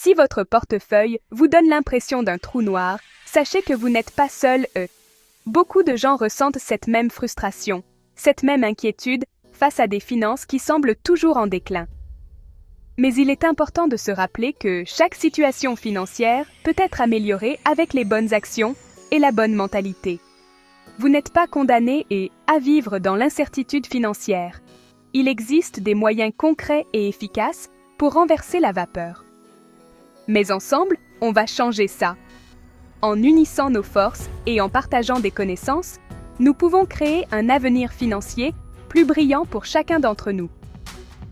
Si votre portefeuille vous donne l'impression d'un trou noir, sachez que vous n'êtes pas seul. Beaucoup de gens ressentent cette même frustration, cette même inquiétude face à des finances qui semblent toujours en déclin. Mais il est important de se rappeler que chaque situation financière peut être améliorée avec les bonnes actions et la bonne mentalité. Vous n'êtes pas condamné à vivre dans l'incertitude financière. Il existe des moyens concrets et efficaces pour renverser la vapeur. Mais ensemble, on va changer ça. En unissant nos forces et en partageant des connaissances, nous pouvons créer un avenir financier plus brillant pour chacun d'entre nous.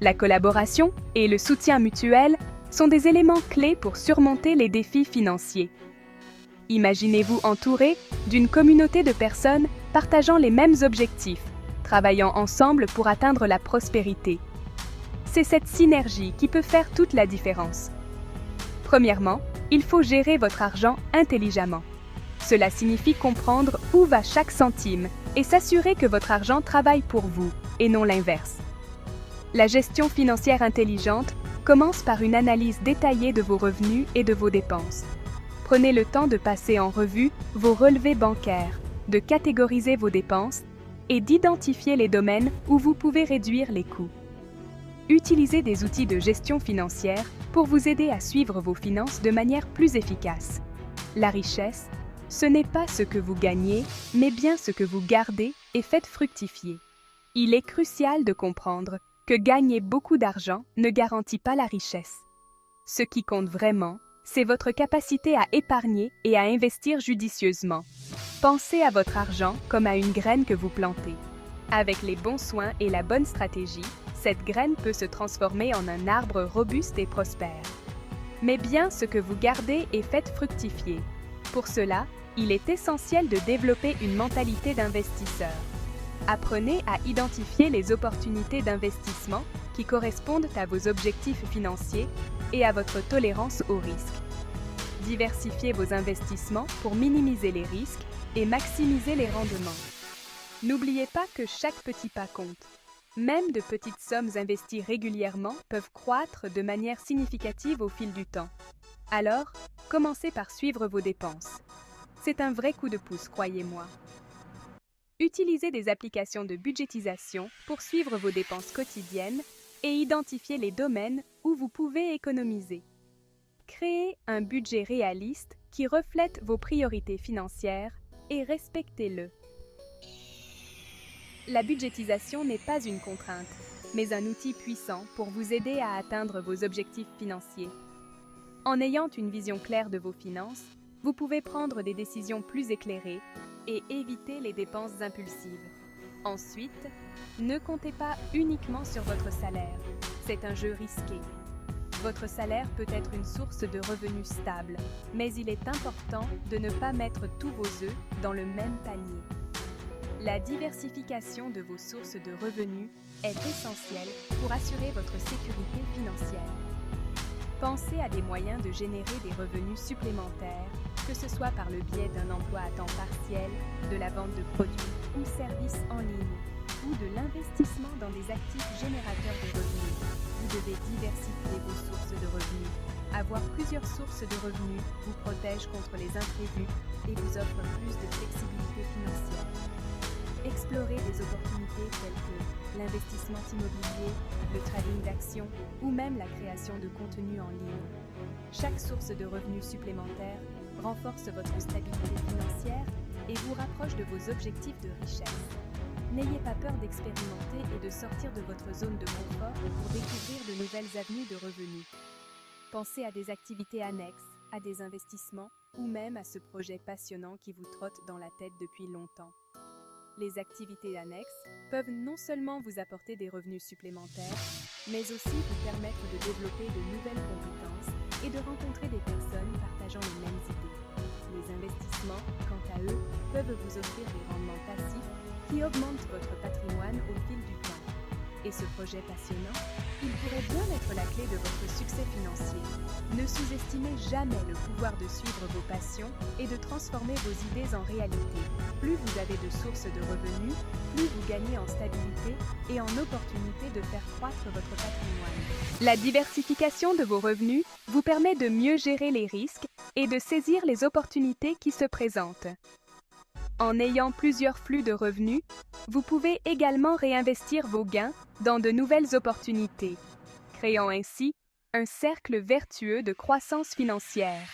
La collaboration et le soutien mutuel sont des éléments clés pour surmonter les défis financiers. Imaginez-vous entouré d'une communauté de personnes partageant les mêmes objectifs, travaillant ensemble pour atteindre la prospérité. C'est cette synergie qui peut faire toute la différence. Premièrement, il faut gérer votre argent intelligemment. Cela signifie comprendre où va chaque centime et s'assurer que votre argent travaille pour vous et non l'inverse. La gestion financière intelligente commence par une analyse détaillée de vos revenus et de vos dépenses. Prenez le temps de passer en revue vos relevés bancaires, de catégoriser vos dépenses et d'identifier les domaines où vous pouvez réduire les coûts. Utilisez des outils de gestion financière pour vous aider à suivre vos finances de manière plus efficace. La richesse, ce n'est pas ce que vous gagnez, mais bien ce que vous gardez et faites fructifier. Il est crucial de comprendre que gagner beaucoup d'argent ne garantit pas la richesse. Ce qui compte vraiment, c'est votre capacité à épargner et à investir judicieusement. Pensez à votre argent comme à une graine que vous plantez. Avec les bons soins et la bonne stratégie, cette graine peut se transformer en un arbre robuste et prospère. Mais bien ce que vous gardez et faites fructifier. Pour cela, il est essentiel de développer une mentalité d'investisseur. Apprenez à identifier les opportunités d'investissement qui correspondent à vos objectifs financiers et à votre tolérance au risque. Diversifiez vos investissements pour minimiser les risques et maximiser les rendements. N'oubliez pas que chaque petit pas compte. Même de petites sommes investies régulièrement peuvent croître de manière significative au fil du temps. Alors, commencez par suivre vos dépenses. C'est un vrai coup de pouce, croyez-moi. Utilisez des applications de budgétisation pour suivre vos dépenses quotidiennes et identifier les domaines où vous pouvez économiser. Créez un budget réaliste qui reflète vos priorités financières et respectez-le. La budgétisation n'est pas une contrainte, mais un outil puissant pour vous aider à atteindre vos objectifs financiers. En ayant une vision claire de vos finances, vous pouvez prendre des décisions plus éclairées et éviter les dépenses impulsives. Ensuite, ne comptez pas uniquement sur votre salaire. C'est un jeu risqué. Votre salaire peut être une source de revenus stable, mais il est important de ne pas mettre tous vos œufs dans le même panier. La diversification de vos sources de revenus est essentielle pour assurer votre sécurité financière. Pensez à des moyens de générer des revenus supplémentaires, que ce soit par le biais d'un emploi à temps partiel, de la vente de produits ou services en ligne, ou de l'investissement dans des actifs générateurs de revenus. Vous devez diversifier vos sources de revenus. Avoir plusieurs sources de revenus vous protège contre les imprévus et vous offre plus de flexibilité financière. Explorez des opportunités telles que l'investissement immobilier, le trading d'actions ou même la création de contenu en ligne. Chaque source de revenus supplémentaire renforce votre stabilité financière et vous rapproche de vos objectifs de richesse. N'ayez pas peur d'expérimenter et de sortir de votre zone de confort pour découvrir de nouvelles avenues de revenus. Pensez à des activités annexes, à des investissements ou même à ce projet passionnant qui vous trotte dans la tête depuis longtemps. Les activités annexes peuvent non seulement vous apporter des revenus supplémentaires, mais aussi vous permettre de développer de nouvelles compétences et de rencontrer des personnes partageant les mêmes idées. Les investissements, quant à eux, peuvent vous offrir des rendements passifs qui augmentent votre patrimoine au fil du temps. Et ce projet passionnant, il pourrait bien être la clé de votre succès financier. Ne sous-estimez jamais le pouvoir de suivre vos passions et de transformer vos idées en réalité. Plus vous avez de sources de revenus, plus vous gagnez en stabilité et en opportunité de faire croître votre patrimoine. La diversification de vos revenus vous permet de mieux gérer les risques et de saisir les opportunités qui se présentent. En ayant plusieurs flux de revenus, vous pouvez également réinvestir vos gains dans de nouvelles opportunités, créant ainsi un cercle vertueux de croissance financière.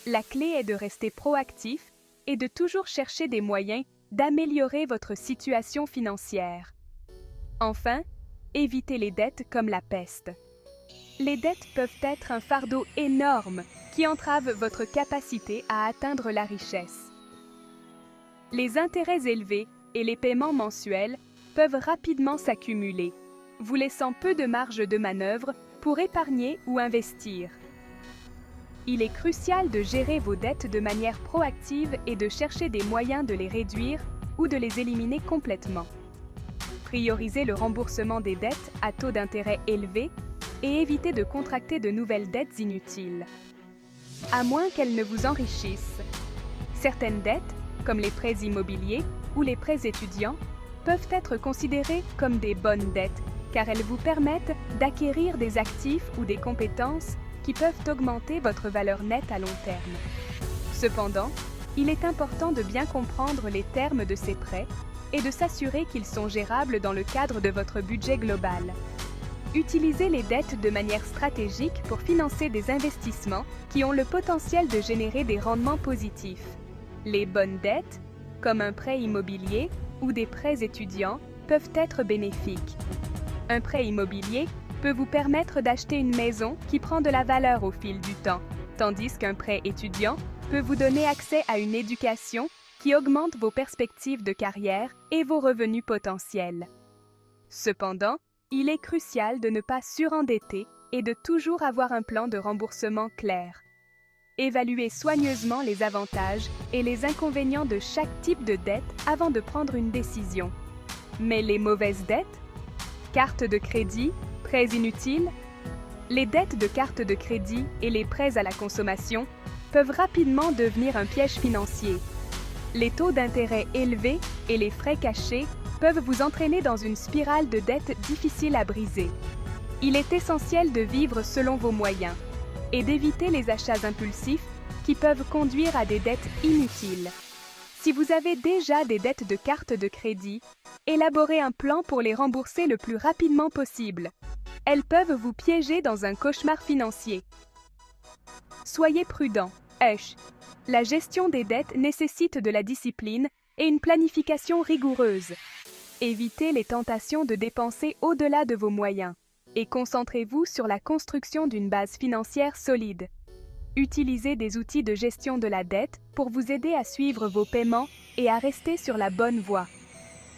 La clé est de rester proactif et de toujours chercher des moyens d'améliorer votre situation financière. Enfin, évitez les dettes comme la peste. Les dettes peuvent être un fardeau énorme qui entrave votre capacité à atteindre la richesse. Les intérêts élevés et les paiements mensuels peuvent rapidement s'accumuler, vous laissant peu de marge de manœuvre pour épargner ou investir. Il est crucial de gérer vos dettes de manière proactive et de chercher des moyens de les réduire ou de les éliminer complètement. Priorisez le remboursement des dettes à taux d'intérêt élevés et évitez de contracter de nouvelles dettes inutiles. À moins qu'elles ne vous enrichissent. Certaines dettes, comme les prêts immobiliers ou les prêts étudiants, peuvent être considérées comme des bonnes dettes car elles vous permettent d'acquérir des actifs ou des compétences qui peuvent augmenter votre valeur nette à long terme. Cependant, il est important de bien comprendre les termes de ces prêts et de s'assurer qu'ils sont gérables dans le cadre de votre budget global. Utilisez les dettes de manière stratégique pour financer des investissements qui ont le potentiel de générer des rendements positifs. Les bonnes dettes, comme un prêt immobilier ou des prêts étudiants, peuvent être bénéfiques. Un prêt immobilier peut vous permettre d'acheter une maison qui prend de la valeur au fil du temps, tandis qu'un prêt étudiant peut vous donner accès à une éducation qui augmente vos perspectives de carrière et vos revenus potentiels. Cependant, il est crucial de ne pas surendetter et de toujours avoir un plan de remboursement clair. Évaluez soigneusement les avantages et les inconvénients de chaque type de dette avant de prendre une décision. Mais les mauvaises dettes, cartes de crédit, prêts inutiles, les dettes de cartes de crédit et les prêts à la consommation peuvent rapidement devenir un piège financier. Les taux d'intérêt élevés et les frais cachés peuvent vous entraîner dans une spirale de dettes difficile à briser. Il est essentiel de vivre selon vos moyens et d'éviter les achats impulsifs qui peuvent conduire à des dettes inutiles. Si vous avez déjà des dettes de carte de crédit, élaborez un plan pour les rembourser le plus rapidement possible. Elles peuvent vous piéger dans un cauchemar financier. Soyez prudent. La gestion des dettes nécessite de la discipline et une planification rigoureuse. Évitez les tentations de dépenser au-delà de vos moyens et concentrez-vous sur la construction d'une base financière solide. Utilisez des outils de gestion de la dette pour vous aider à suivre vos paiements et à rester sur la bonne voie.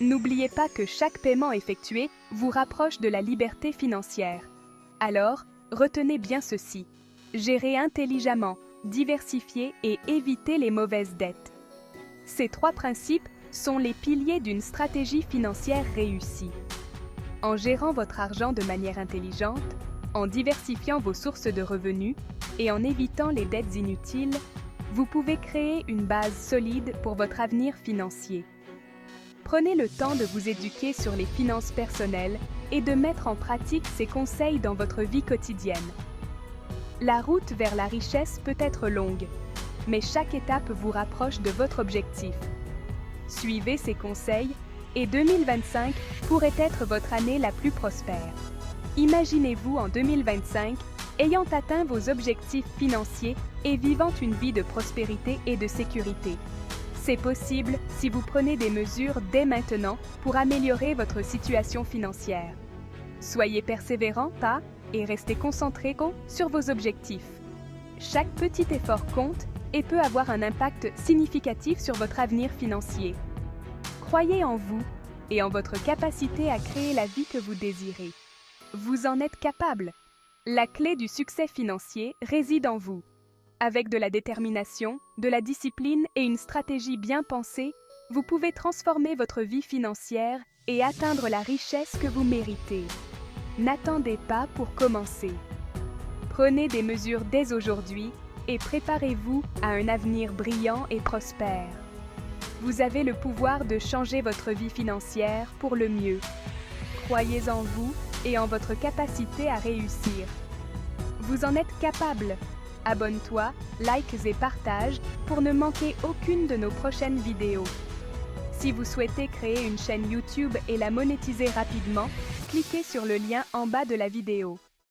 N'oubliez pas que chaque paiement effectué vous rapproche de la liberté financière. Alors, retenez bien ceci. Gérez intelligemment, diversifiez et évitez les mauvaises dettes. Ces 3 principes sont les piliers d'une stratégie financière réussie. En gérant votre argent de manière intelligente, en diversifiant vos sources de revenus et en évitant les dettes inutiles, vous pouvez créer une base solide pour votre avenir financier. Prenez le temps de vous éduquer sur les finances personnelles et de mettre en pratique ces conseils dans votre vie quotidienne. La route vers la richesse peut être longue, mais chaque étape vous rapproche de votre objectif. Suivez ces conseils et 2025 pourrait être votre année la plus prospère. Imaginez-vous en 2025 ayant atteint vos objectifs financiers et vivant une vie de prospérité et de sécurité. C'est possible si vous prenez des mesures dès maintenant pour améliorer votre situation financière. Soyez persévérant, et restez concentré sur vos objectifs. Chaque petit effort compte et peut avoir un impact significatif sur votre avenir financier. Croyez en vous et en votre capacité à créer la vie que vous désirez. Vous en êtes capable. La clé du succès financier réside en vous. Avec de la détermination, de la discipline et une stratégie bien pensée, Vous pouvez transformer votre vie financière et atteindre la richesse que vous méritez. N'attendez pas pour commencer. Prenez des mesures dès aujourd'hui et préparez-vous à un avenir brillant et prospère. Vous avez le pouvoir de changer votre vie financière pour le mieux. Croyez en vous et en votre capacité à réussir. Vous en êtes capable. Abonne-toi, like et partage pour ne manquer aucune de nos prochaines vidéos. Si vous souhaitez créer une chaîne YouTube et la monétiser rapidement, cliquez sur le lien en bas de la vidéo.